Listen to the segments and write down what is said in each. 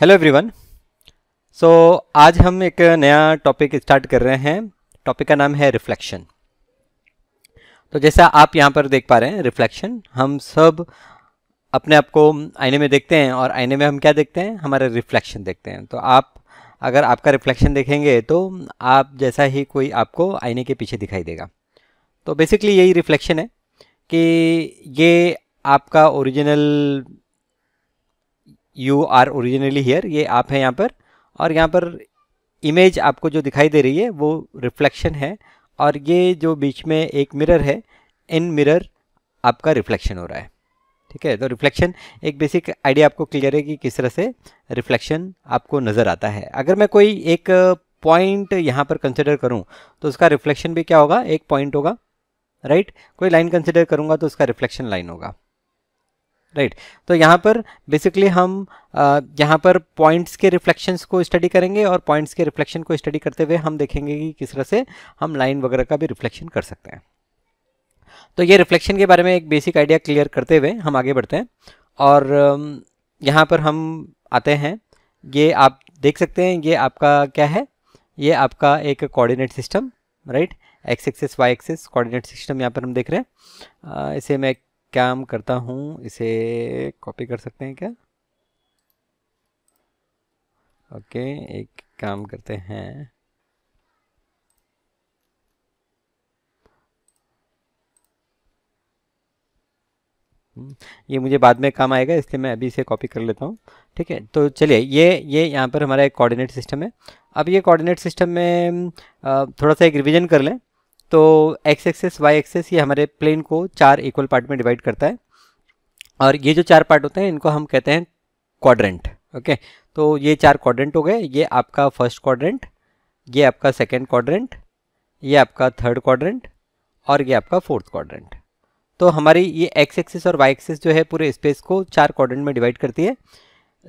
Hello everyone. सो आज हम एक नया टॉपिक स्टार्ट कर रहे हैं। टॉपिक का नाम है रिफ्लेक्शन। तो जैसा आप यहाँ पर देख पा रहे हैं, रिफ्लेक्शन, हम सब अपने आप को आईने में देखते हैं और आईने में हम क्या देखते हैं, हमारा रिफ्लेक्शन देखते हैं। तो आप अगर आपका रिफ्लेक्शन देखेंगे तो आप जैसा ही कोई आपको आईने के पीछे दिखाई देगा। तो बेसिकली यही रिफ्लेक्शन है कि ये आपका original, you are originally here, ये आप हैं यहाँ पर, और यहाँ पर इमेज आपको जो दिखाई दे रही है वो रिफ्लेक्शन है। और ये जो बीच में एक मिरर है, इन मिरर आपका रिफ्लेक्शन हो रहा है। ठीक है, तो रिफ्लेक्शन एक बेसिक आइडिया आपको क्लियर है कि किस तरह से रिफ्लेक्शन आपको नज़र आता है। अगर मैं कोई एक पॉइंट यहाँ पर कंसिडर करूँ तो उसका रिफ्लेक्शन भी क्या होगा, एक पॉइंट होगा, राइट। कोई लाइन कंसिडर करूँगा तो उसका रिफ्लेक्शन लाइन होगा, राइट। तो यहाँ पर बेसिकली हम यहाँ पर पॉइंट्स के रिफ्लेक्शंस को स्टडी करेंगे और पॉइंट्स के रिफ्लेक्शन को स्टडी करते हुए हम देखेंगे कि किस तरह से हम लाइन वगैरह का भी रिफ्लेक्शन कर सकते हैं। तो ये रिफ्लेक्शन के बारे में एक बेसिक आइडिया क्लियर करते हुए हम आगे बढ़ते हैं। और यहाँ पर हम आते हैं, ये आप देख सकते हैं, ये आपका क्या है, ये आपका एक coordinate system, right. X axis y axis coordinate system यहाँ पर हम देख रहे हैं। इसे मैं काम करता हूँ, इसे कॉपी कर सकते हैं क्या? ओके, एक काम करते हैं, ये मुझे बाद में काम आएगा इसलिए मैं अभी इसे कॉपी कर लेता हूँ। ठीक है, तो चलिए ये यहाँ पर हमारा एक कोऑर्डिनेट सिस्टम है। अब ये कोऑर्डिनेट सिस्टम में थोड़ा सा एक रिवीजन कर लें। तो एक्स एक्सिस वाई एक्सिस ये हमारे प्लेन को 4 इक्वल पार्ट में डिवाइड करता है, और ये जो 4 पार्ट होते हैं इनको हम कहते हैं क्वाड्रेंट। ओके, तो ये 4 क्वाड्रेंट हो गए। ये आपका फर्स्ट क्वाड्रेंट, ये आपका सेकंड क्वाड्रेंट, ये आपका थर्ड क्वाड्रेंट, और ये आपका फोर्थ क्वाड्रेंट। तो हमारी ये एक्स एक्सिस और वाई एक्सिस जो है पूरे स्पेस को 4 क्वाड्रेंट में डिवाइड करती है।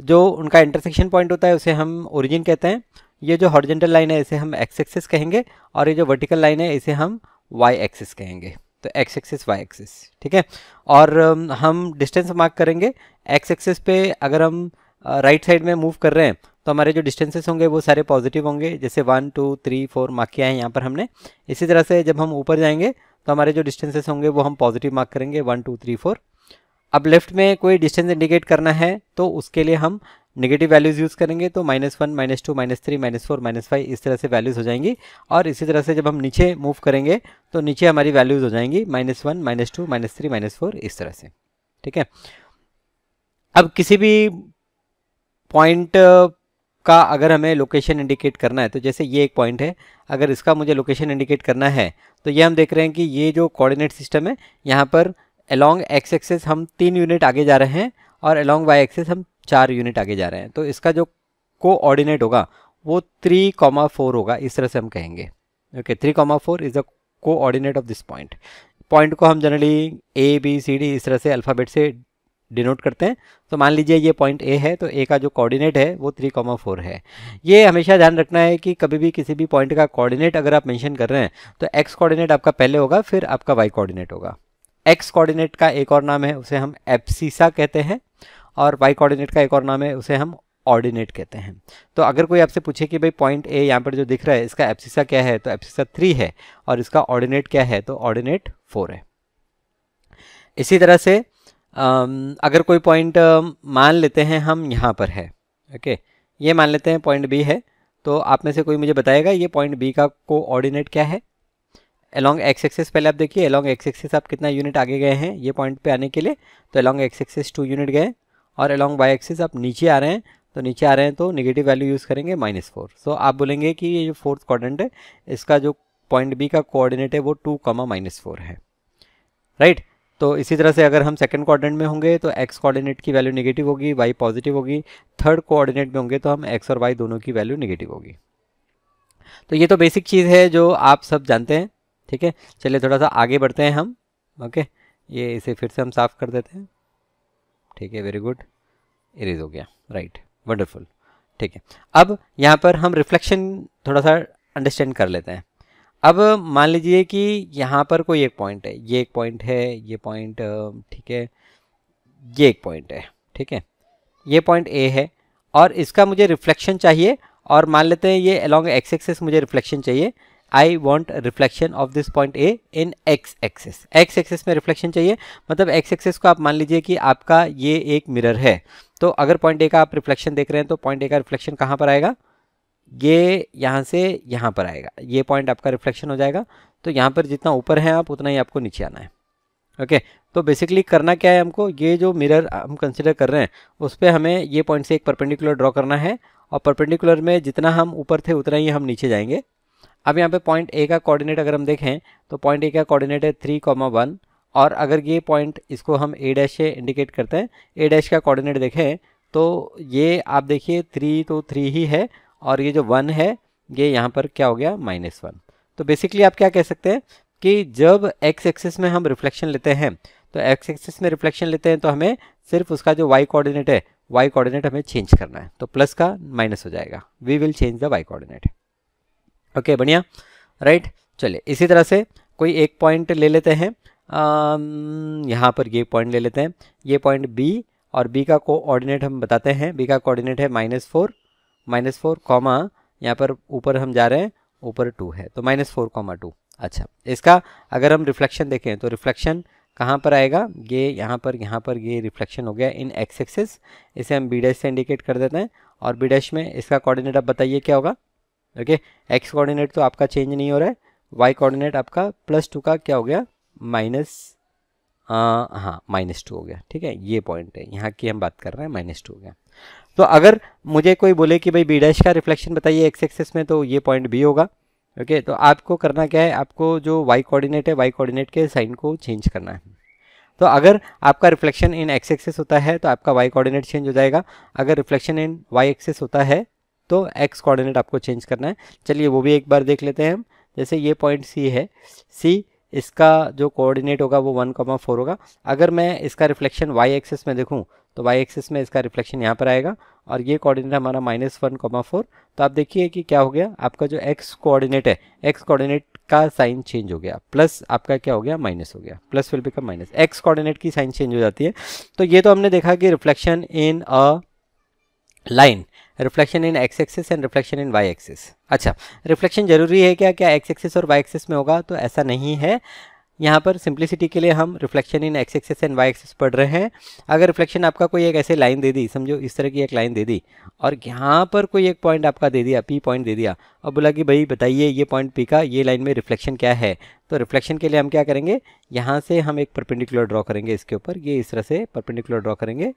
जो उनका इंटरसेक्शन पॉइंट होता है उसे हम ओरिजिन कहते हैं। ये जो हॉरिजॉन्टल लाइन है इसे हम एक्स एक्सिस कहेंगे, और ये जो वर्टिकल लाइन है इसे हम वाई एक्सिस कहेंगे। तो एक्स एक्सिस वाई एक्सिस, ठीक है। और हम डिस्टेंस मार्क करेंगे। एक्स एक्सिस पे अगर हम राइट साइड में मूव कर रहे हैं तो हमारे जो डिस्टेंसेस होंगे वो सारे पॉजिटिव होंगे, जैसे 1 2 3 4 मार्क किया है यहाँ पर हमने। इसी तरह से जब हम ऊपर जाएंगे तो हमारे जो डिस्टेंसेस होंगे वो हम पॉजिटिव मार्क करेंगे, 1 2 3 4। अब लेफ्ट में कोई डिस्टेंस इंडिकेट करना है तो उसके लिए हम नेगेटिव वैल्यूज़ यूज़ करेंगे। तो -1 -2 -3 -4 -5 इस तरह से वैल्यूज़ हो जाएंगी। और इसी तरह से जब हम नीचे मूव करेंगे तो नीचे हमारी वैल्यूज़ हो जाएंगी -1 -2 -3 -4 इस तरह से। ठीक है, अब किसी भी पॉइंट का अगर हमें लोकेशन इंडिकेट करना है, तो जैसे ये एक पॉइंट है, अगर इसका मुझे लोकेशन इंडिकेट करना है तो ये हम देख रहे हैं कि ये जो कोऑर्डिनेट सिस्टम है यहाँ पर अलोंग एक्स एक्सिस हम 3 यूनिट आगे जा रहे हैं और अलोंग वाई एक्सिस हम 4 यूनिट आगे जा रहे हैं। तो इसका जो कोऑर्डिनेट होगा वो 3,4 होगा, इस तरह से हम कहेंगे। Okay, 3,4 is the coordinate of this point. Point को हम generally A B C D इस तरह से अल्फ़ाबेट से डिनोट करते हैं। तो मान लीजिए ये पॉइंट ए है, तो ए का जो कोऑर्डिनेट है वो 3,4 है। ये हमेशा ध्यान रखना है कि कभी भी किसी भी पॉइंट का कोऑर्डिनेट अगर आप मेंशन कर रहे हैं तो एक्स कोऑर्डिनेट आपका पहले होगा, फिर आपका वाई कोऑर्डिनेट होगा। एक्स कोऑर्डिनेट का एक और नाम है, उसे हम एब्सिसा कहते हैं, और वाई कोऑर्डिनेट का एक और नाम है, उसे हम ऑर्डिनेट कहते हैं। तो अगर कोई आपसे पूछे कि भाई पॉइंट ए यहाँ पर जो दिख रहा है इसका एब्सिसा क्या है, तो एब्सिसा 3 है, और इसका ऑर्डिनेट क्या है, तो ऑर्डिनेट 4 है। इसी तरह से अगर कोई पॉइंट मान लेते हैं हम यहाँ पर है, ओके, ये मान लेते हैं पॉइंट बी है, तो आप में से कोई मुझे बताएगा ये पॉइंट बी का कोऑर्डिनेट क्या है? अलोंग एक्स एक्सिस, पहले आप देखिए अलोंग एक्स एक्सिस आप कितना यूनिट आगे गए हैं ये पॉइंट पे आने के लिए, तो अलोंग एक्स एक्सिस 2 यूनिट गए, और अलोंग वाई एक्सिस आप नीचे आ रहे हैं, तो नीचे आ रहे हैं तो नेगेटिव वैल्यू यूज़ करेंगे -4। सो आप बोलेंगे कि ये जो फोर्थ क्वाड्रेंट है इसका जो पॉइंट बी का कोऑर्डिनेट है वो 2, -4 है, राइट। तो इसी तरह से अगर हम सेकंड क्वाड्रेंट में होंगे तो एक्स कोऑर्डिनेट की वैल्यू नेगेटिव होगी, वाई पॉजिटिव होगी। थर्ड कोऑर्डिनेट में होंगे तो हम एक्स और वाई दोनों की वैल्यू नेगेटिव होगी। तो ये तो बेसिक चीज़ है जो आप सब जानते हैं। ठीक है, चलिए थोड़ा सा आगे बढ़ते हैं हम। ओके, ये इसे फिर से हम साफ़ कर देते हैं। ठीक है, वेरी गुड, इरेज हो गया, राइट, वंडरफुल। ठीक है, अब यहाँ पर हम रिफ्लेक्शन थोड़ा सा अंडरस्टैंड कर लेते हैं। अब मान लीजिए कि यहाँ पर कोई एक पॉइंट है, ये एक पॉइंट है, ये पॉइंट, ठीक है, ये एक पॉइंट है, ठीक है, ये पॉइंट ए है, और इसका मुझे रिफ्लेक्शन चाहिए, और मान लेते हैं ये अलॉन्ग एक्स एक्सिस मुझे रिफ्लेक्शन चाहिए। I want reflection of this point A in x axis. X axis में रिफ्लेक्शन चाहिए, मतलब एक्स एक्सिस को आप मान लीजिए कि आपका ये एक मिरर है। तो अगर पॉइंट ए का आप रिफ्लेक्शन देख रहे हैं तो पॉइंट ए का रिफ्लेक्शन कहाँ पर आएगा, ये यहाँ से यहाँ पर आएगा, ये पॉइंट आपका रिफ्लेक्शन हो जाएगा। तो यहाँ पर जितना ऊपर है आप उतना ही आपको नीचे आना है। ओके, तो बेसिकली करना क्या है हमको, ये जो मिरर हम कंसिडर कर रहे हैं उस पर हमें ये पॉइंट से एक परपेंडिकुलर ड्रॉ करना है, और परपेंडिकुलर में जितना हम ऊपर थे उतना ही हम नीचे जाएंगे। अब यहाँ पे पॉइंट ए का कोऑर्डिनेट अगर हम देखें तो पॉइंट ए का कोऑर्डिनेट है 3,1, और अगर ये पॉइंट इसको हम ए डैश से इंडिकेट करते हैं, ए डैश का कोऑर्डिनेट देखें तो ये आप देखिए 3 तो 3 ही है, और ये जो 1 है ये यहाँ पर क्या हो गया -1। तो बेसिकली आप क्या कह सकते हैं कि जब एक्स एक्सिस में हम रिफ्लेक्शन लेते हैं, तो एक्स एक्सिस में रिफ्लेक्शन लेते हैं तो हमें सिर्फ उसका जो वाई कोऑर्डिनेट है, वाई कोऑर्डिनेट हमें चेंज करना है, तो प्लस का माइनस हो जाएगा, we will change the y coordinate. Okay, बढ़िया, राइट। चलिए इसी तरह से कोई एक पॉइंट ले लेते हैं, यहाँ पर ये पॉइंट ले लेते हैं, ये पॉइंट बी, और बी का कोऑर्डिनेट हम बताते हैं, बी का कोऑर्डिनेट है -4 कॉमा, यहाँ पर ऊपर हम जा रहे हैं, ऊपर 2 है तो -4,2। अच्छा, इसका अगर हम रिफ्लेक्शन देखें तो रिफ्लेक्शन कहाँ पर आएगा, ये यहाँ पर ये रिफ्लेक्शन हो गया इन एक्स एक्सिस, इसे हम बी डैश से इंडिकेट कर देते हैं, और बी डैश में इसका कोऑर्डिनेट आप बताइए क्या होगा। ओके, एक्स कोऑर्डिनेट तो आपका चेंज नहीं हो रहा है, वाई कोऑर्डिनेट आपका +2 का क्या हो गया -2 हो गया। ठीक है, ये पॉइंट है, यहाँ की हम बात कर रहे हैं, -2 हो गया। तो अगर मुझे कोई बोले कि भाई बी डैश का रिफ्लेक्शन बताइए एक्स एक्सिस में, तो ये पॉइंट बी होगा। ओके, तो आपको करना क्या है, आपको जो वाई कोऑर्डिनेट है, वाई कोऑर्डिनेट के साइन को चेंज करना है। तो अगर आपका रिफ्लेक्शन इन एक्स एक्सिस होता है तो आपका वाई कोऑर्डिनेट चेंज हो जाएगा, अगर रिफ्लेक्शन इन वाई एक्सिस होता है तो एक्स कोऑर्डिनेट आपको चेंज करना है। चलिए वो भी एक बार देख लेते हैं हम। जैसे ये पॉइंट सी है, सी इसका जो कोऑर्डिनेट होगा वो 1,4 होगा। अगर मैं इसका रिफ्लेक्शन वाई एक्सिस में देखूं तो वाई एक्सिस में इसका रिफ्लेक्शन यहाँ पर आएगा, और ये कोऑर्डिनेट हमारा -1,4। तो आप देखिए कि क्या हो गया, आपका जो एक्स कोऑर्डिनेट है, एक्स कोऑर्डिनेट का साइन चेंज हो गया, प्लस आपका क्या हो गया, माइनस हो गया, plus will become minus, x coordinate की साइन चेंज हो जाती है। तो ये तो हमने देखा कि reflection in a line, reflection in x axis and reflection in y axis. अच्छा, रिफ्लेक्शन जरूरी है क्या, क्या एक्स एक्सिस और वाई एक्सिस में होगा, तो ऐसा नहीं है। यहाँ पर सिंप्लिसिटी के लिए हम reflection in x axis and y axis पढ़ रहे हैं। अगर रिफ्लेक्शन आपका कोई एक ऐसे लाइन दे दी, समझो इस तरह की एक लाइन दे दी, और यहाँ पर कोई एक पॉइंट आपका दे दिया, पी पॉइंट दे दिया, और बोला कि भाई बताइए ये पॉइंट पी का ये लाइन में रिफ्लेक्शन क्या है, तो रिफ्लेक्शन के लिए हम क्या करेंगे, यहाँ से हम एक परपेंडिकुलर ड्रॉ करेंगे इसके ऊपर, ये इस तरह से परपेंडिकुलर ड्रॉ करेंगे,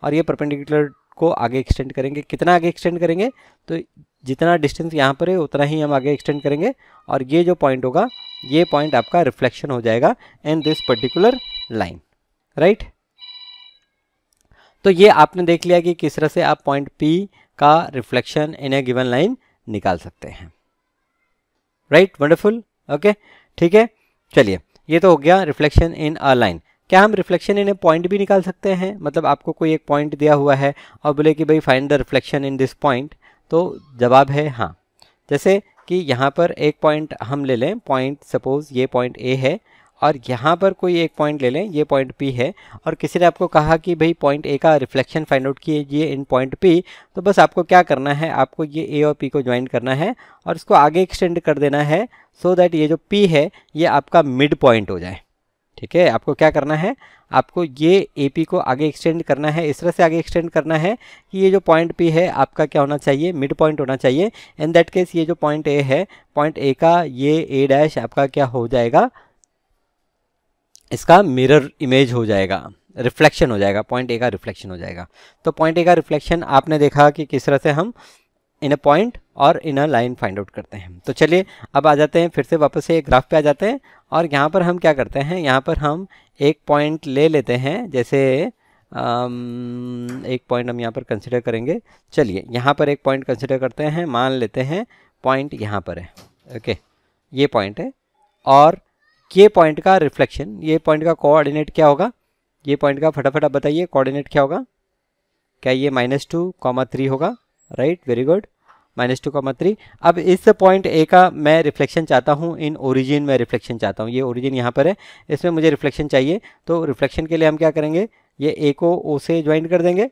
और ये परपेंडिकुलर को आगे एक्सटेंड करेंगे। कितना आगे एक्सटेंड करेंगे, तो जितना डिस्टेंस यहाँ पर है उतना ही हम आगे एक्सटेंड करेंगे, और ये जो पॉइंट होगा ये पॉइंट आपका रिफ्लेक्शन हो जाएगा in this particular line, right. तो ये आपने देख लिया कि किस तरह से आप पॉइंट P का reflection in A given line निकाल सकते हैं, राइट, वंडरफुल। ओके, ठीक है, चलिए ये तो हो गया रिफ्लेक्शन इन अ लाइन। क्या हम रिफ्लेक्शन इन ए पॉइंट भी निकाल सकते हैं, मतलब आपको कोई एक पॉइंट दिया हुआ है और बोले कि भाई find the reflection in this point, तो जवाब है हाँ। जैसे कि यहाँ पर एक पॉइंट हम ले लें, पॉइंट सपोज ये पॉइंट ए है, और यहाँ पर कोई एक पॉइंट ले लें, ये पॉइंट पी है, और किसी ने आपको कहा कि भाई पॉइंट ए का रिफ्लेक्शन फाइंड आउट कीजिए इन पॉइंट पी, तो बस आपको क्या करना है, आपको ये ए और पी को ज्वाइन करना है और इसको आगे एक्सटेंड कर देना है, सो दैट ये जो पी है ये आपका मिड पॉइंट हो जाए। ठीक है, आपको क्या करना है, आपको ये ए पी को आगे एक्सटेंड करना है, इस तरह से आगे एक्सटेंड करना है कि ये जो पॉइंट पी है आपका क्या होना चाहिए, मिड पॉइंट होना चाहिए। इन दैट केस ये जो पॉइंट ए है, पॉइंट ए का ये ए डैश आपका क्या हो जाएगा, इसका मिरर इमेज हो जाएगा, रिफ्लेक्शन हो जाएगा, पॉइंट ए का रिफ्लेक्शन हो जाएगा। तो पॉइंट ए का रिफ्लेक्शन आपने देखा कि किस तरह से हम इन अ पॉइंट और इन अ लाइन फाइंड आउट करते हैं। तो चलिए अब आ जाते हैं, फिर से वापस से ग्राफ पे आ जाते हैं, और यहाँ पर हम क्या करते हैं, यहाँ पर हम एक पॉइंट ले लेते हैं, जैसे एक पॉइंट हम यहाँ पर कंसिडर करेंगे। चलिए यहाँ पर एक पॉइंट कंसिडर करते हैं, मान लेते हैं पॉइंट यहाँ पर है। ओके, ये पॉइंट है, और ये पॉइंट का रिफ्लेक्शन, ये पॉइंट का कोऑर्डिनेट क्या होगा, ये पॉइंट का फटाफट आप बताइए कोऑर्डिनेट क्या होगा, क्या ये -2,3 होगा, राइट, वेरी गुड, -2,3। अब इस पॉइंट ए का मैं रिफ्लेक्शन चाहता हूँ, इन ओरिजिन में रिफ्लेक्शन चाहता हूँ, ये ओरिजिन यहाँ पर है, इसमें मुझे रिफ्लेक्शन चाहिए। तो रिफ्लेक्शन के लिए हम क्या करेंगे, ये ए को ओ से ज्वाइन कर देंगे,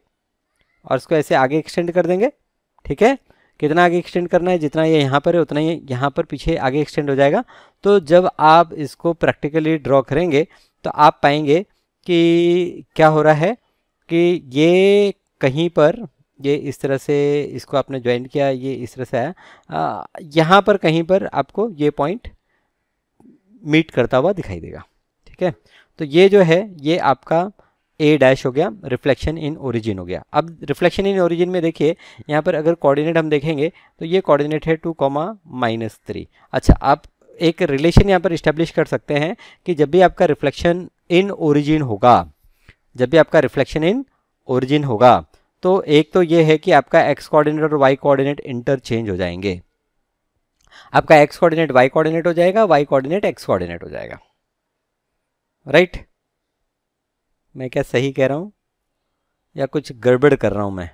और इसको ऐसे आगे एक्सटेंड कर देंगे। ठीक है, कितना आगे एक्सटेंड करना है, जितना ये यहाँ पर है उतना ही यहाँ पर पीछे आगे एक्सटेंड हो जाएगा। तो जब आप इसको प्रैक्टिकली ड्रॉ करेंगे तो आप पाएंगे कि क्या हो रहा है कि ये कहीं पर, ये इस तरह से इसको आपने ज्वाइन किया, ये इस तरह से आया, यहाँ पर कहीं पर आपको ये पॉइंट मीट करता हुआ दिखाई देगा। ठीक है, तो ये जो है ये आपका ए डैश हो गया, रिफ्लेक्शन इन ओरिजिन हो गया। अब रिफ्लेक्शन इन ओरिजिन में देखिए यहाँ पर अगर कोऑर्डिनेट हम देखेंगे तो ये कोऑर्डिनेट है 2,-3। अच्छा, आप एक रिलेशन यहाँ पर इस्टेब्लिश कर सकते हैं कि जब भी आपका रिफ्लेक्शन इन ओरिजिन होगा, जब भी आपका रिफ्लेक्शन इन ओरिजिन होगा, तो एक तो ये है कि आपका एक्स कोऑर्डिनेट और वाई कोऑर्डिनेट इंटरचेंज हो जाएंगे। आपका एक्स कोऑर्डिनेट वाई कोऑर्डिनेट हो जाएगा, वाई कोऑर्डिनेट एक्स कोऑर्डिनेट हो जाएगा। राइट, मैं क्या सही कह रहा हूँ या कुछ गड़बड़ कर रहा हूँ मैं?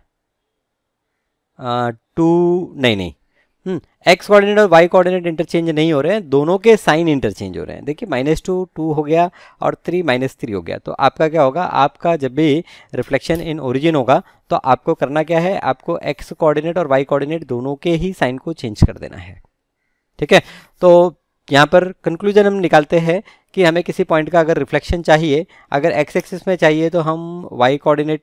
नहीं, एक्स कोऑर्डिनेट और वाई कोऑर्डिनेट इंटरचेंज नहीं हो रहे हैं, दोनों के साइन इंटरचेंज हो रहे हैं। देखिए -2 हो गया और 3 -3 हो गया। तो आपका क्या होगा, आपका जब भी रिफ्लेक्शन इन ओरिजिन होगा तो आपको करना क्या है, आपको एक्स कोऑर्डिनेट और वाई कोऑर्डिनेट दोनों के ही साइन को चेंज कर देना है। ठीक है, तो यहाँ पर कंक्लूजन हम निकालते हैं कि हमें किसी पॉइंट का अगर रिफ्लेक्शन चाहिए, अगर एक्स एक्सिस में चाहिए तो हम वाई कोऑर्डिनेट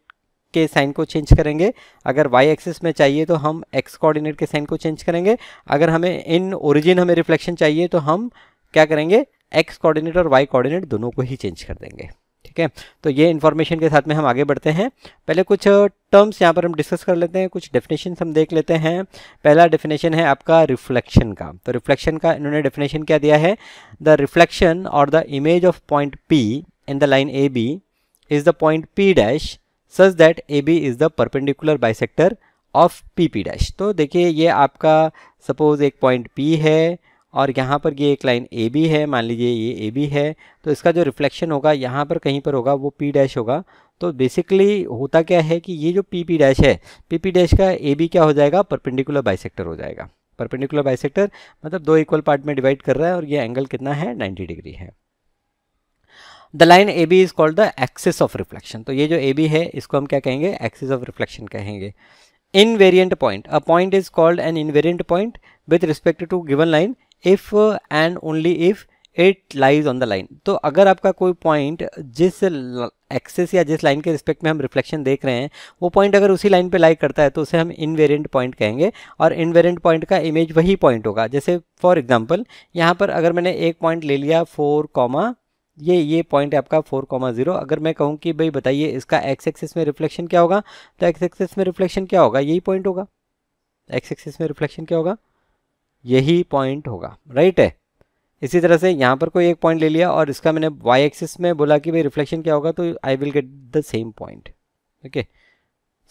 के साइन को चेंज करेंगे, अगर वाई एक्सिस में चाहिए तो हम एक्स कोऑर्डिनेट के साइन को चेंज करेंगे, अगर हमें इन ओरिजिन हमें रिफ्लेक्शन चाहिए तो हम क्या करेंगे, एक्स कोऑर्डिनेट और वाई कोऑर्डिनेट दोनों को ही चेंज कर देंगे। ठीक है, तो ये इन्फॉर्मेशन के साथ में हम आगे बढ़ते हैं। पहले कुछ टर्म्स यहाँ पर हम डिस्कस कर लेते हैं, कुछ डेफिनेशन हम देख लेते हैं। पहला डेफिनेशन है आपका रिफ्लेक्शन का। तो रिफ्लेक्शन का इन्होंने डेफिनेशन क्या दिया है, द रिफ्लेक्शन और the image of point P in the line AB is the point P dash such that AB is the perpendicular bisector of PP dash. तो देखिए ये आपका सपोज एक पॉइंट P है और यहाँ पर ये एक लाइन AB है, मान लीजिए ये AB है, तो इसका जो रिफ्लेक्शन होगा यहाँ पर कहीं पर होगा वो P डैश होगा। तो बेसिकली होता क्या है कि ये जो PP डैश है, PP डैश का AB क्या हो जाएगा, परपेंडिकुलर बाइसेक्टर हो जाएगा। परपेंडिकुलर बाइसेक्टर मतलब दो इक्वल पार्ट में डिवाइड कर रहा है और ये एंगल कितना है, 90 डिग्री है। The line AB is called the axis of reflection. तो ये जो AB है इसको हम क्या कहेंगे, एक्सिस ऑफ रिफ्लेक्शन कहेंगे। Invariant point, a point is called an invariant point with respect to given line if and only if it lies on the line. तो अगर आपका कोई पॉइंट जिस एक्सिस या जिस लाइन के रिस्पेक्ट में हम रिफ्लेक्शन देख रहे हैं वो पॉइंट अगर उसी लाइन पे लाई करता है तो उसे हम इनवेरिएंट पॉइंट कहेंगे, और इनवेरिएंट पॉइंट का इमेज वही पॉइंट होगा। जैसे फॉर एग्जांपल यहाँ पर अगर मैंने एक पॉइंट ले लिया 4, ये पॉइंट है आपका 4,0, अगर मैं कहूँ कि भाई बताइए इसका एक्स एक्सिस में रिफ्लेक्शन क्या होगा, तो एक्स एक्सिस में रिफ्लेक्शन क्या होगा, यही पॉइंट होगा। एक्स एक्सिस में रिफ्लेक्शन क्या होगा, यही पॉइंट होगा। राइट है, इसी तरह से यहाँ पर कोई एक पॉइंट ले लिया और इसका मैंने वाई एक्सिस में बोला कि भाई रिफ्लेक्शन क्या होगा, तो I will get the same point. Okay,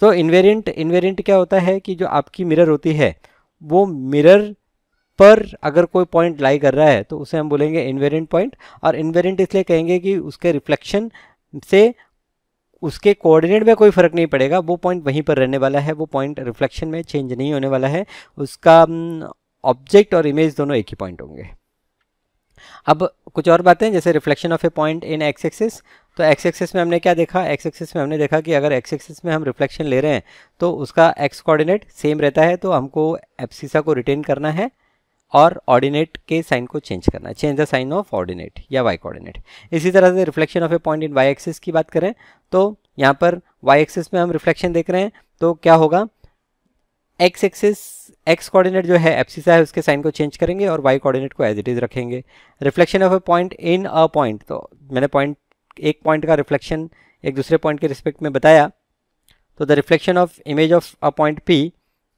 so invariant क्या होता है कि जो आपकी मिरर होती है वो मिरर पर अगर कोई पॉइंट लाई कर रहा है तो उसे हम बोलेंगे इनवेरिएंट पॉइंट। और इनवेरिएंट इसलिए कहेंगे कि उसके रिफ्लेक्शन से उसके कोऑर्डिनेट में कोई फर्क नहीं पड़ेगा, वो पॉइंट वहीं पर रहने वाला है, वो पॉइंट रिफ्लेक्शन में चेंज नहीं होने वाला है, उसका ऑब्जेक्ट और इमेज दोनों एक ही पॉइंट होंगे। अब कुछ और बातें, जैसे reflection of a point in x axis. तो एक्स एक्सिस में हमने क्या देखा, एक्स एक्सिस में हमने देखा कि अगर एक्स एक्सिस में हम रिफ्लेक्शन ले रहे हैं तो उसका एक्स कोऑर्डिनेट सेम रहता है, तो हमको एब्सिसा को रिटेन करना है और ऑर्डिनेट के साइन को चेंज करना है, change the sign of ordinate या वाई कोऑर्डिनेट। इसी तरह से reflection of a point in y axis की बात करें तो यहाँ पर वाई एक्सिस में हम रिफ्लेक्शन देख रहे हैं तो क्या होगा, एक्स एक्सिस एक्स कोऑर्डिनेट जो है एब्सिसा है उसके साइन को चेंज करेंगे और वाई कोऑर्डिनेट को एज इट इज रखेंगे। Reflection of a point in a point, तो मैंने एक पॉइंट का रिफ्लेक्शन एक दूसरे पॉइंट के रिस्पेक्ट में बताया, तो the reflection of image of a point P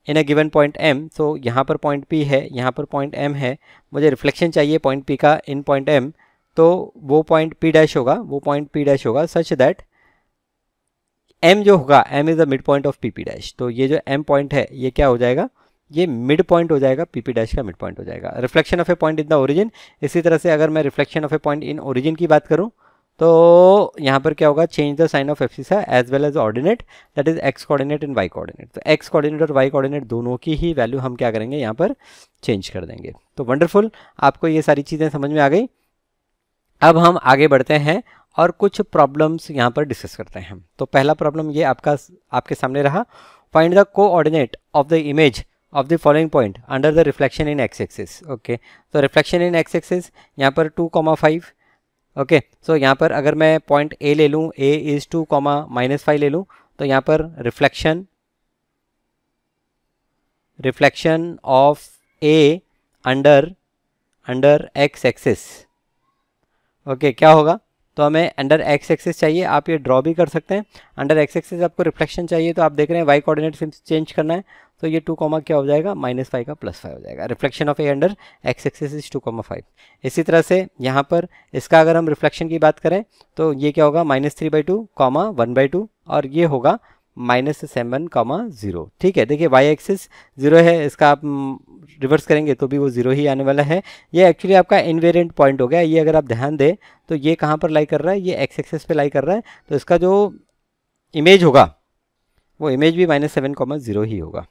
in a given point M। तो यहाँ पर पॉइंट P है, यहाँ पर पॉइंट M है, मुझे रिफ्लेक्शन चाहिए पॉइंट P का इन पॉइंट M, तो वो पॉइंट P डैश होगा, वो पॉइंट P डैश होगा सच दैट M जो होगा, M is the mid point of PP dash. तो ये जो M पॉइंट है ये क्या हो जाएगा, ये मिड पॉइंट हो जाएगा, PP डैश का मिड पॉइंट हो जाएगा। Reflection of a point in the origin, इसी तरह से अगर मैं reflection of a point in origin की बात करूँ तो यहाँ पर क्या होगा, change the sign of abscissa as well as ordinate, that is x coordinate and y coordinate. तो एक्स कोऑर्डिनेट और वाई कोऑर्डिनेट दोनों की ही वैल्यू हम क्या करेंगे, यहाँ पर चेंज कर देंगे। तो वंडरफुल, आपको ये सारी चीज़ें समझ में आ गई। अब हम आगे बढ़ते हैं और कुछ प्रॉब्लम्स यहाँ पर डिस्कस करते हैं हम। तो पहला प्रॉब्लम ये आपके सामने रहा, find the coordinate of the image of the following point under the reflection in x axis. Okay, तो रिफ्लेक्शन इन एक्स एक्सिस यहाँ पर 2,5। ओके, सो यहाँ पर अगर मैं पॉइंट ए ले लूँ, ए इज़ 2,-5 ले लूँ, तो यहाँ पर reflection of A under x axis. Okay, क्या होगा? तो हमें अंडर एक्स एक्सिस चाहिए, आप ये ड्रॉ भी कर सकते हैं। अंडर एक्स एक्सिस आपको रिफ्लेक्शन चाहिए, तो आप देख रहे हैं वाई कोऑर्डिनेट चेंज करना है, तो ये 2, क्या हो जाएगा? -5 का +5 हो जाएगा। Reflection of A under x axis is 2,5। इसी तरह से यहाँ पर इसका अगर हम रिफ्लेक्शन की बात करें तो ये क्या होगा? -3/2, 1/2, और ये होगा -7,0। ठीक है, देखिए वाई एक्सिस 0 है, इसका आप रिवर्स करेंगे तो भी वो 0 ही आने वाला है। ये एक्चुअली आपका इनवेरिएंट पॉइंट हो गया। ये अगर आप ध्यान दें तो ये कहाँ पर लाई कर रहा है? ये एक्स एक्सिस पे लाई कर रहा है, तो इसका जो इमेज होगा वो इमेज भी -7,0 ही होगा।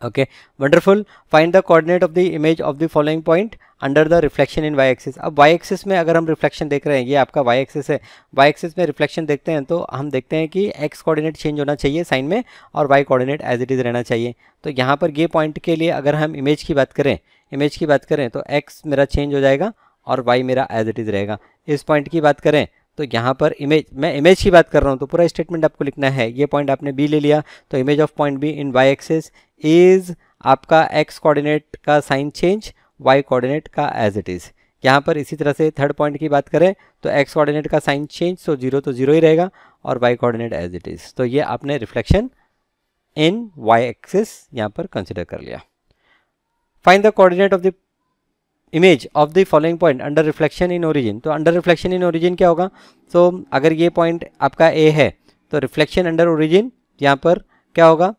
Okay, wonderful. Find the coordinate of the image of the following point under the reflection in y axis. अब वाई एक्सिस में अगर हम रिफ्लेक्शन देख रहे हैं, ये आपका वाई एक्सिस है, वाई एक्सिस में रिफ्लेक्शन देखते हैं तो हम देखते हैं कि एक्स कोऑर्डिनेट चेंज होना चाहिए साइन में, और y coordinate as it is रहना चाहिए। तो यहाँ पर ये पॉइंट के लिए अगर हम इमेज की बात करें तो एक्स मेरा चेंज हो जाएगा और वाई मेरा एज इट इज़ रहेगा। इस पॉइंट की बात करें तो यहाँ पर मैं इमेज की बात कर रहा हूँ, तो पूरा स्टेटमेंट आपको लिखना है। ये पॉइंट आपने बी ले लिया, तो image of point B in y axis is आपका एक्स कोऑर्डिनेट का साइन चेंज, वाई कोऑर्डिनेट का एज इट इज़। यहाँ पर इसी तरह से थर्ड पॉइंट की बात करें तो एक्स कोऑर्डिनेट का साइन चेंज, तो 0 ही रहेगा, और y coordinate as it is. तो ये आपने रिफ्लेक्शन इन वाई एक्सिस यहाँ पर कंसिडर कर लिया। Find the coordinate of the image of the following point under reflection in origin. तो अंडर रिफ्लेक्शन इन ओरिजिन क्या होगा? तो अगर ये पॉइंट आपका ए है तो रिफ्लेक्शन अंडर ओरिजिन यहाँ पर क्या होगा?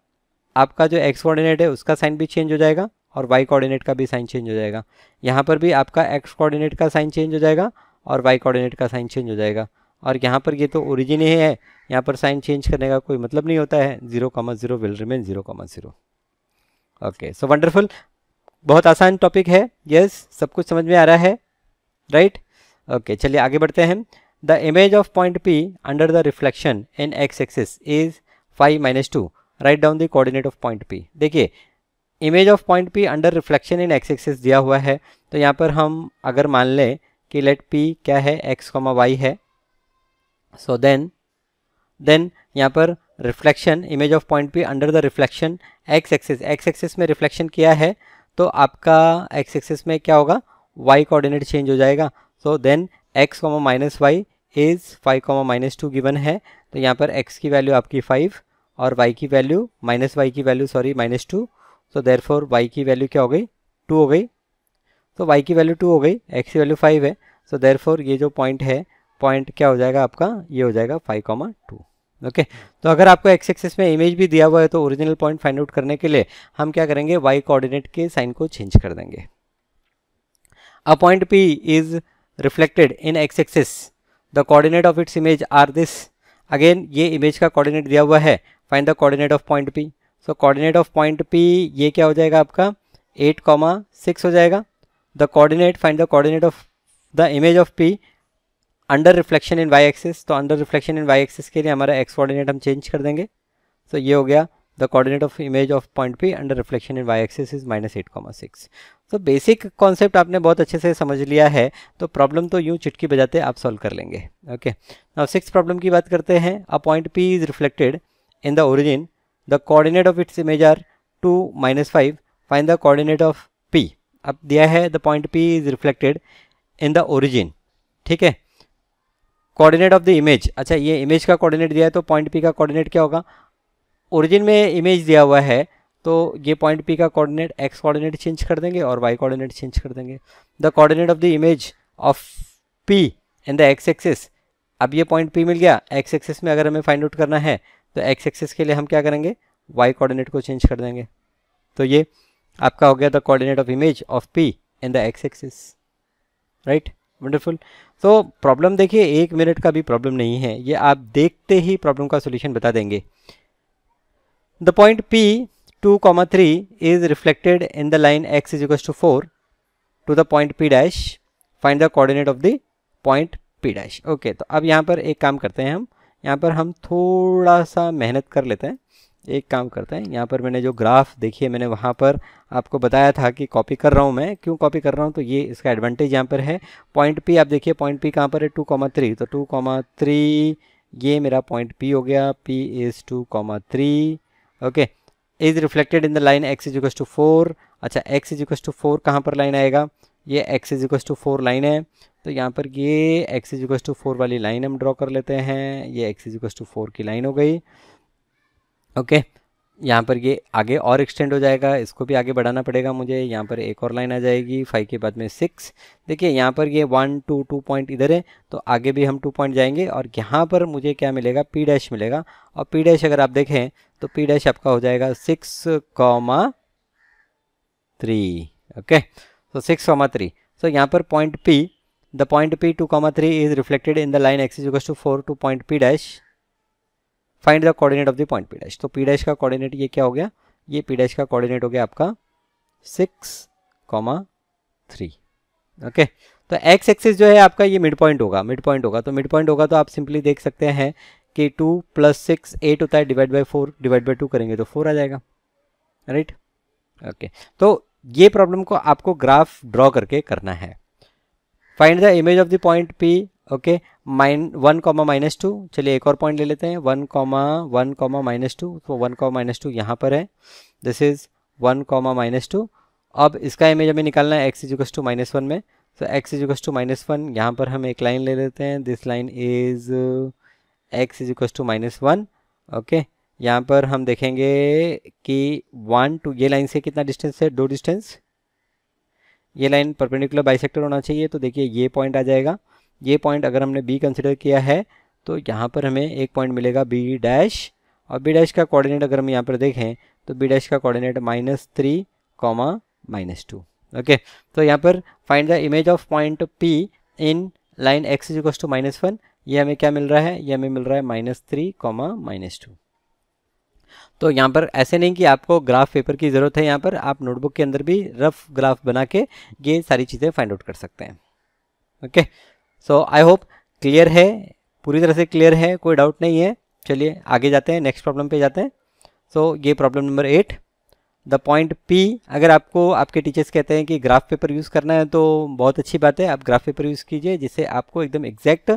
आपका जो एक्स कोऑर्डिनेट है उसका साइन भी चेंज हो जाएगा और वाई कोऑर्डिनेट का भी साइन चेंज हो जाएगा। यहाँ पर भी आपका एक्स कोऑर्डिनेट का साइन चेंज हो जाएगा और वाई कोऑर्डिनेट का साइन चेंज हो जाएगा। और यहाँ पर ये तो ओरिजिन ही है, यहाँ पर साइन चेंज करने का कोई मतलब नहीं होता है। 0,0 will remain 0,0। Okay, so wonderful. बहुत आसान टॉपिक है। यस, सब कुछ समझ में आ रहा है, राइट? ओके, चलिए आगे बढ़ते हैं। The image of point P under the reflection in x axis is 5-2। Right down the coordinate of point P। देखिए, image of point P under reflection in x axis दिया हुआ है, तो यहाँ पर हम अगर मान लें कि लेट P क्या है? x, y है। सो देन यहाँ पर reflection image of point P under the reflection x axis में रिफ्लेक्शन किया है, तो आपका एक्स एक्सिस में क्या होगा? y कोऑर्डिनेट चेंज हो जाएगा। So then x, -y is 5, -2 given है, तो यहाँ पर x की वैल्यू आपकी 5 और y की वैल्यू -2। सो देयरफॉर y की वैल्यू क्या हो गई? 2 हो गई। तो y की वैल्यू 2 हो गई, x की वैल्यू 5 है। सो देयरफॉर ये जो पॉइंट है, पॉइंट क्या हो जाएगा आपका? ये हो जाएगा 5,2। ओके, तो अगर आपको एक्स एक्सिस में इमेज भी दिया हुआ है तो ओरिजिनल पॉइंट फाइंड आउट करने के लिए हम क्या करेंगे? वाई कोऑर्डिनेट के साइन को चेंज कर देंगे। A point P is reflected in x axis, the coordinate of its image are this. Again ये इमेज का कोऑर्डिनेट दिया हुआ है, find the coordinate of point P। So coordinate of point P ये क्या हो जाएगा आपका? 8,6 हो जाएगा। The coordinate, find the coordinate of the image of P under reflection in y axis. तो under reflection in y axis के लिए हमारा एक्स कोऑर्डिनेट हम चेंज कर देंगे। तो ये हो गया the coordinate of image of point P under reflection in y axis is -8,6। तो बेसिक कॉन्सेप्ट आपने बहुत अच्छे से समझ लिया है, तो प्रॉब्लम तो यूँ चुटकी बजाते आप सॉल्व कर लेंगे। ओके, नाउ 6th प्रॉब्लम की बात करते हैं। A point P is reflected in the origin, the coordinate of its image are 2, -5। Find the coordinate of P। अब दिया है the point P is reflected in the origin, ठीक है। Coordinate of the image, अच्छा ये image का coordinate दिया है, तो पॉइंट P का कोऑर्डिनेट क्या होगा? ओरिजिन में इमेज दिया हुआ है, तो ये पॉइंट P का कोऑर्डिनेट एक्स कोऑर्डिनेट चेंज कर देंगे और वाई कोऑर्डिनेट चेंज कर देंगे। The coordinate of the image of P in the x axis, अब ये पॉइंट P मिल गया। एक्स एक्सिस में अगर हमें फाइंड आउट करना है तो एक्स एक्सिस के लिए हम क्या करेंगे? वाई कोऑर्डिनेट को चेंज कर देंगे। तो ये आपका हो गया the coordinate of image of P in the x axis, right? Wonderful. तो प्रॉब्लम देखिए 1 मिनट का भी प्रॉब्लम नहीं है, ये आप देखते ही प्रॉब्लम का सोल्यूशन बता देंगे। The point P 2,3 is reflected in the line x is equals to 4 to the point P dash. Find the coordinate of the point P dash. Okay, तो अब यहाँ पर एक काम करते हैं, हम यहाँ पर हम थोड़ा सा मेहनत कर लेते हैं। एक काम करते हैं, यहाँ पर मैंने जो ग्राफ देखिए, मैंने वहाँ पर आपको बताया था कि कॉपी कर रहा हूँ। मैं क्यों कॉपी कर रहा हूँ, तो ये इसका एडवांटेज यहाँ पर है। पॉइंट पी आप देखिए, पॉइंट पी कहाँ पर है, 2,3, तो 2,3 ये मेरा पॉइंट पी हो गया, P is 2,3। Okay, is reflected in the line x is equals to 4। अच्छा, x इज इक्वल्स टू 4 कहाँ पर लाइन आएगा, ये x is equals to 4 line है, तो यहाँ पर ये x इज इक्वल्स टू 4 वाली लाइन हम ड्रॉ कर लेते हैं। ये x इज इक्वल्स टू 4 की लाइन हो गई। ओके, यहाँ पर ये आगे और एक्सटेंड हो जाएगा, इसको भी आगे बढ़ाना पड़ेगा मुझे। यहाँ पर एक और लाइन आ जाएगी, 5 के बाद में 6। देखिए यहाँ पर ये 1 2 पॉइंट इधर है, तो आगे भी हम 2 पॉइंट जाएंगे और यहाँ पर मुझे क्या मिलेगा, पी डैश मिलेगा। और पी डैश अगर आप देखें तो पी डैश आपका हो जाएगा 6,3। ओके, तो 6,3। सो यहाँ पर point P, the point P 2,3 is reflected in the line x is equals to 4 to point P dash. Find the coordinate of the point P dash. तो पी डैश का coordinate ये क्या हो गया, ये पी डैश का coordinate हो गया आपका 6,3। ओके, तो एक्स एक्सिस जो है आपका ये मिड पॉइंट होगा, मिड पॉइंट होगा। तो मिड पॉइंट होगा तो आप सिंपली देख सकते हैं कि 2 + 6 8 होता है, डिवाइड बाई 4 डिवाइड बाई 2 करेंगे तो 4 आ जाएगा, राइट। ओके, तो ये प्रॉब्लम को आपको ग्राफ ड्रॉ करके करना है। Find the image of the point P. Okay, 1, -2। चलिए एक और पॉइंट ले लेते हैं, 1, 1, -2। तो 1, -2 यहाँ पर है, दिस इज 1, -2। अब इसका इमेज हमें निकालना है x इज इक्वल्स टू -1 में। तो x इज इक्वल्स टू -1, यहाँ पर हम एक लाइन ले लेते हैं, this line is x is equals to -1। Okay, यहाँ पर हम देखेंगे कि 1 2 ये लाइन से कितना डिस्टेंस है, 2 डिस्टेंस। ये लाइन परपेंडिकुलर बाइसेक्टर होना चाहिए, तो देखिए ये पॉइंट आ जाएगा। ये पॉइंट अगर हमने बी कंसिडर किया है तो यहाँ पर हमें एक पॉइंट मिलेगा बी डैश, और बी डैश का कोऑर्डिनेट अगर हम यहाँ पर देखें तो बी डैश का कोऑर्डिनेट -3, -2। ओके, तो यहाँ पर find the image of point P in line x is equals to -1। ये हमें क्या मिल रहा है, ये हमें मिल रहा है -3, -2। तो यहाँ पर ऐसे नहीं कि आपको ग्राफ पेपर की ज़रूरत है, यहाँ पर आप नोटबुक के अंदर भी रफ ग्राफ बना के ये सारी चीज़ें फाइंड आउट कर सकते हैं। Okay, so I hope clear है, पूरी तरह से क्लियर है, कोई डाउट नहीं है। चलिए आगे जाते हैं, नेक्स्ट प्रॉब्लम पे जाते हैं। सो ये problem number 8, the point P। अगर आपको आपके टीचर्स कहते हैं कि ग्राफ पेपर यूज़ करना है तो बहुत अच्छी बात है, आप ग्राफ पेपर यूज़ कीजिए, जिससे आपको एकदम एग्जैक्ट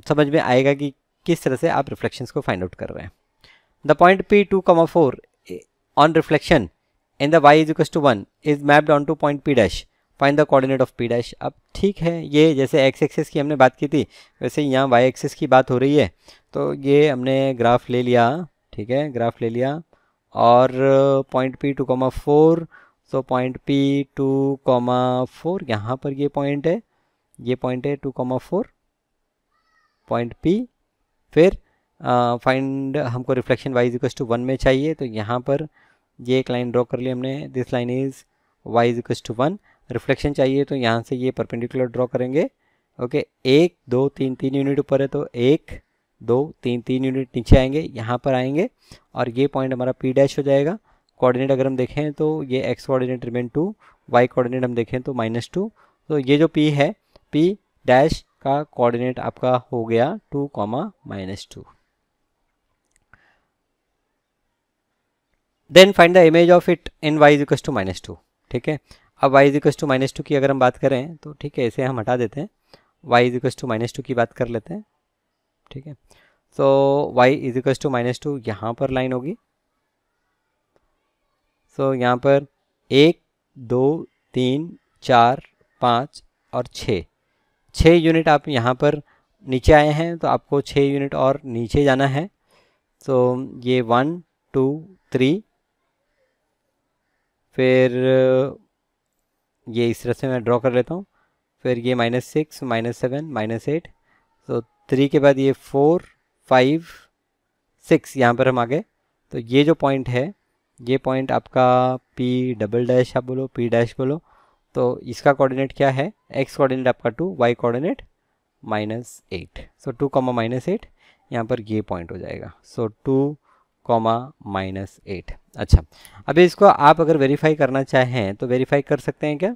समझ में आएगा कि किस तरह से आप रिफ्लेक्शंस को फाइंड आउट कर रहे हैं। The point P 2,4 on reflection in the y is equals to 1 is mapped onto point P dash. Find the coordinate of P dash. अब ठीक है, ये जैसे x एक्सिस की हमने बात की थी वैसे यहाँ y एक्सिस की बात हो रही है, तो ये हमने ग्राफ ले लिया, ठीक है, ग्राफ ले लिया। और point P 2,4, so point P 2,4 यहाँ पर ये पॉइंट है, ये पॉइंट है 2,4 पॉइंट P। फिर फाइंड हमको reflection y is equals to 1 में चाहिए, तो यहाँ पर ये एक लाइन ड्रॉ कर ली हमने, this line is y is equals to 1। Reflection चाहिए तो यहाँ से ये परपेंडिकुलर ड्रॉ करेंगे। ओके, 1 2 3 यूनिट ऊपर है तो 1 2 3 यूनिट नीचे आएंगे, यहाँ पर आएंगे और ये पॉइंट हमारा p डैश हो जाएगा। कोऑर्डिनेट अगर हम देखें तो ये x coordinate remain 2, y coordinate हम देखें तो -2। तो ये जो p है, p डैश का कोऑर्डिनेट आपका हो गया 2, -2। Then find the image of it in y is equals to -2। ठीक है, अब y इज इक्वल्स टू -2 की अगर हम बात करें तो ठीक है, इसे हम हटा देते हैं, y इज इक्वल्स टू -2 की बात कर लेते हैं। ठीक है, सो y इज इक्वल्स टू -2 यहाँ पर लाइन होगी। सो यहाँ पर 1 2 3 4 5 और 6 यूनिट आप यहाँ पर नीचे आए हैं, तो आपको 6 यूनिट और नीचे जाना है। सो ये 1 2 3, फिर ये इस तरह से मैं ड्रॉ कर लेता हूँ, फिर ये -6 -7 -8, तो 3 के बाद ये 4 5 6 यहाँ पर हम आ गए। तो ये जो पॉइंट है, ये पॉइंट आपका P डबल डैश आप बोलो, P डैश बोलो, तो इसका कोऑर्डिनेट क्या है, x कोऑर्डिनेट आपका 2, y कोऑर्डिनेट -8। सो 2, -8 यहाँ पर ये पॉइंट हो जाएगा। सो 2, -8। अच्छा, अभी इसको आप अगर वेरीफाई करना चाहें तो वेरीफाई कर सकते हैं क्या?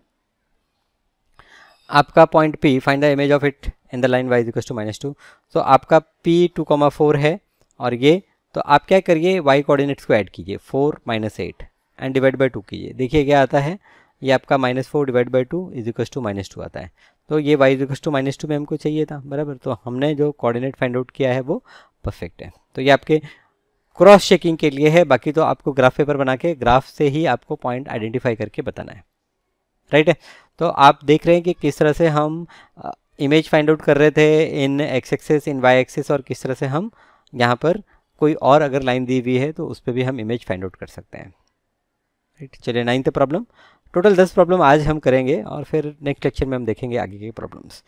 आपका point P, find the image of it in the line y equal to -2। तो आपका P 2,4 है और ये, तो आप क्या करिए y कोऑर्डिनेट्स को ऐड कीजिए, 4 - 8 एंड डिवाइड बाय 2 कीजिए। देखिए क्या आता है, ये आपका -4 डिवाइड बाई 2 इक्वल टू -2 आता है। तो ये y इक्वल टू -2 में हमको चाहिए था, बराबर। तो हमने जो कोऑर्डिनेट फाइंड आउट किया है वो परफेक्ट है। तो ये आपके क्रॉस चेकिंग के लिए है, बाकी तो आपको ग्राफ पेपर बना के ग्राफ से ही आपको पॉइंट आइडेंटिफाई करके बताना है, राइट है। तो आप देख रहे हैं कि किस तरह से हम इमेज फाइंड आउट कर रहे थे इन x एक्सिस, इन y एक्सिस, और किस तरह से हम यहाँ पर कोई और अगर लाइन दी हुई है तो उस पर भी हम इमेज फाइंड आउट कर सकते हैं, राइट। चलिए 9th प्रॉब्लम। टोटल 10 प्रॉब्लम आज हम करेंगे और फिर नेक्स्ट लेक्चर में हम देखेंगे आगे के problems.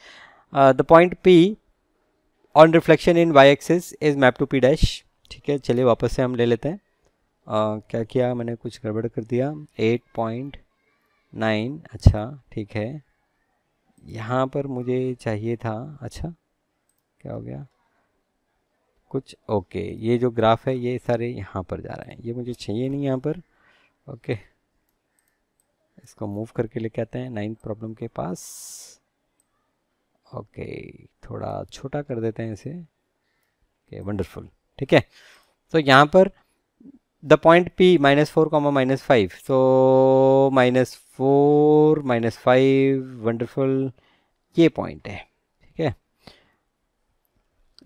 The point P on reflection in y axis is map to P dash, ठीक है। चलिए वापस से हम ले लेते हैं। क्या किया मैंने, कुछ गड़बड़ कर दिया। 8.9, अच्छा ठीक है, यहाँ पर मुझे चाहिए था, अच्छा क्या हो गया कुछ, ओके। ये जो ग्राफ है ये सारे यहाँ पर जा रहे हैं, ये मुझे चाहिए नहीं यहाँ पर, ओके। इसको मूव करके लेके आते हैं 9th प्रॉब्लम के पास, ओके। थोड़ा छोटा कर देते हैं इसे, ओके, वंडरफुल, ठीक है। तो यहाँ पर the point P -4, -5, so -4 -5, wonderful, ये पॉइंट है, ठीक है।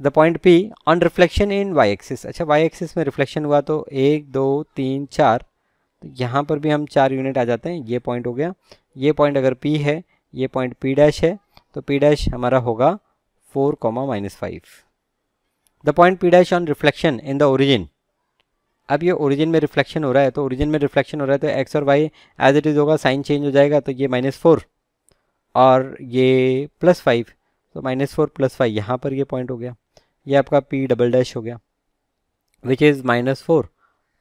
The point P on reflection in y axis, अच्छा y एक्सिस में रिफ्लेक्शन हुआ तो 1 2 3 4, तो यहाँ पर भी हम 4 यूनिट आ जाते हैं। ये पॉइंट हो गया, ये पॉइंट अगर P है, ये पॉइंट P डैश है, तो P डैश हमारा होगा 4, -5। The point P dash on reflection in the origin, अब ये ओरिजिन में रिफ्लेक्शन हो रहा है, तो ओरिजिन में रिफ्लेक्शन हो रहा है तो x और y एज इट इज़ होगा, साइन चेंज हो जाएगा, तो ये -4 और ये +5, तो -4 +5, यहाँ पर ये पॉइंट हो गया, ये आपका P डबल डैश हो गया, विच इज़ -4,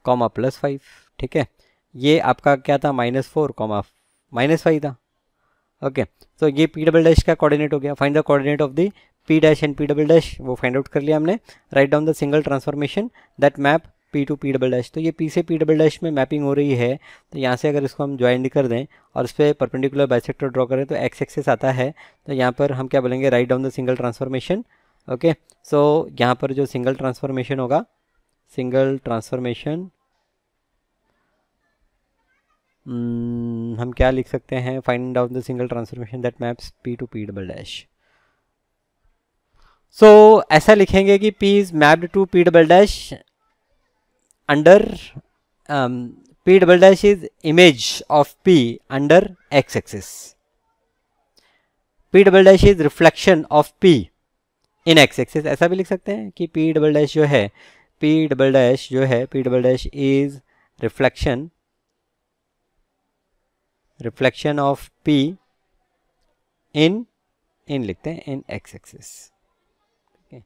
+5, ठीक है। ये आपका क्या था, -4, -5 था, ओके। तो ये P डबल डैश का कोऑर्डिनेट हो गया। Find the coordinate of the P dash and P double dash, वो फाइंड आउट कर लिया हमने। Write down the single transformation that map P to P double dash, तो ये P से P डबल डैश में मैपिंग हो रही है, तो यहाँ से अगर इसको हम ज्वाइन कर दें और इस पर परपेंडिकुलर बाइसेक्टर ड्रॉ करें तो x एक्सिस आता है, तो यहाँ पर हम क्या बोलेंगे, right down the single transformation, okay. So यहाँ पर जो सिंगल ट्रांसफॉर्मेशन होगा, सिंगल ट्रांसफॉर्मेशन हम क्या लिख सकते हैं, find out the single transformation that maps P to P double dash. सो ऐसा लिखेंगे कि P is mapped to P double dash under P double dash is image of P under x axis, P double dash is reflection of P in x axis. ऐसा भी लिख सकते हैं कि P डबल डैश जो है, P double dash जो है, P double dash is reflection of P इन लिखते हैं इन x एक्सिस, ठीक है।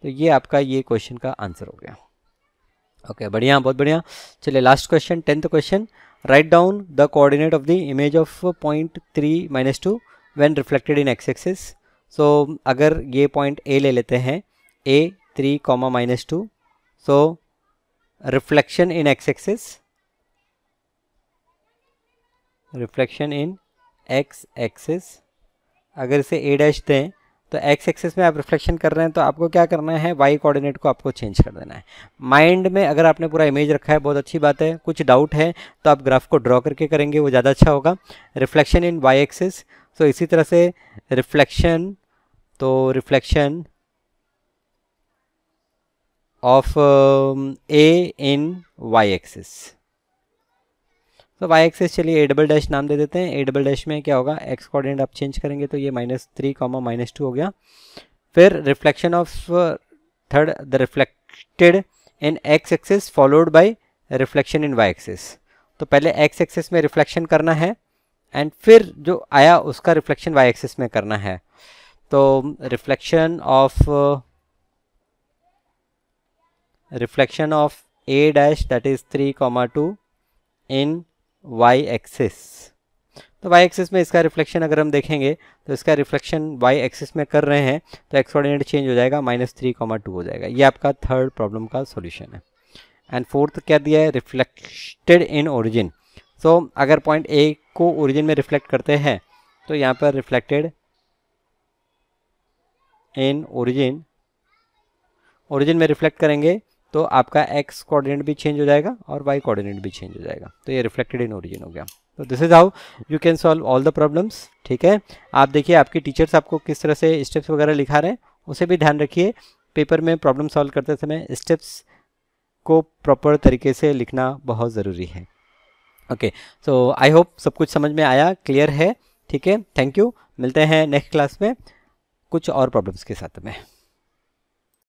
तो ये आपका ये क्वेश्चन का आंसर हो गया, ओके। बढ़िया, बहुत बढ़िया। चलिए last question, 10th question. Right down the coordinate of the image of point 3 -2 when reflected in x axis. So अगर ये पॉइंट A ले लेते हैं, A 3, -2, so reflection in x axis, reflection in x axis, अगर इसे A dash दें तो x axis में आप रिफ्लेक्शन कर रहे हैं, तो आपको क्या करना है, y कोऑर्डिनेट को आपको चेंज कर देना है। माइंड में अगर आपने पूरा इमेज रखा है बहुत अच्छी बात है, कुछ डाउट है तो आप ग्राफ को ड्रॉ करके करेंगे, वो ज़्यादा अच्छा होगा। रिफ्लेक्शन इन y एक्सिस, तो इसी तरह से रिफ्लेक्शन, तो reflection of A in y axis, तो y एक्सिस चलिए A डबल डैश नाम दे देते हैं। A डबल डैश में क्या होगा, x कोऑर्डिनेट आप चेंज करेंगे तो ये -3, -2 हो गया। फिर reflection of third the reflected in x axis followed by reflection in y axis, तो पहले x एक्सिस में रिफ्लेक्शन करना है एंड फिर जो आया उसका रिफ्लेक्शन y एक्सिस में करना है। तो reflection of A dash that is 3, 2 in y axis, तो y एक्सिस में इसका रिफ्लेक्शन अगर हम देखेंगे तो इसका रिफ्लेक्शन y एक्सिस में कर रहे हैं, तो x कोऑर्डिनेट चेंज हो जाएगा, -3, 2 हो जाएगा। ये आपका थर्ड प्रॉब्लम का सॉल्यूशन है। एंड फोर्थ क्या दिया है, रिफ्लेक्टेड इन ओरिजिन। सो अगर पॉइंट A को ओरिजिन में रिफ्लेक्ट करते हैं तो यहाँ पर रिफ्लेक्टेड इन ओरिजिन, ओरिजिन में रिफ्लेक्ट करेंगे तो आपका एक्स कोऑर्डिनेट भी चेंज हो जाएगा और वाई कोऑर्डिनेट भी चेंज हो जाएगा, तो ये रिफ्लेक्टेड इन ओरिजिन हो गया। तो this is how you can solve all the problems. ठीक है, आप देखिए आपकी टीचर्स आपको किस तरह से स्टेप्स वगैरह लिखा रहे हैं, उसे भी ध्यान रखिए। पेपर में प्रॉब्लम सॉल्व करते समय स्टेप्स को प्रॉपर तरीके से लिखना बहुत ज़रूरी है। ओके, सो आई होप सब कुछ समझ में आया, क्लियर है। ठीक है, थैंक यू, मिलते हैं नेक्स्ट क्लास में कुछ और प्रॉब्लम्स के साथ में।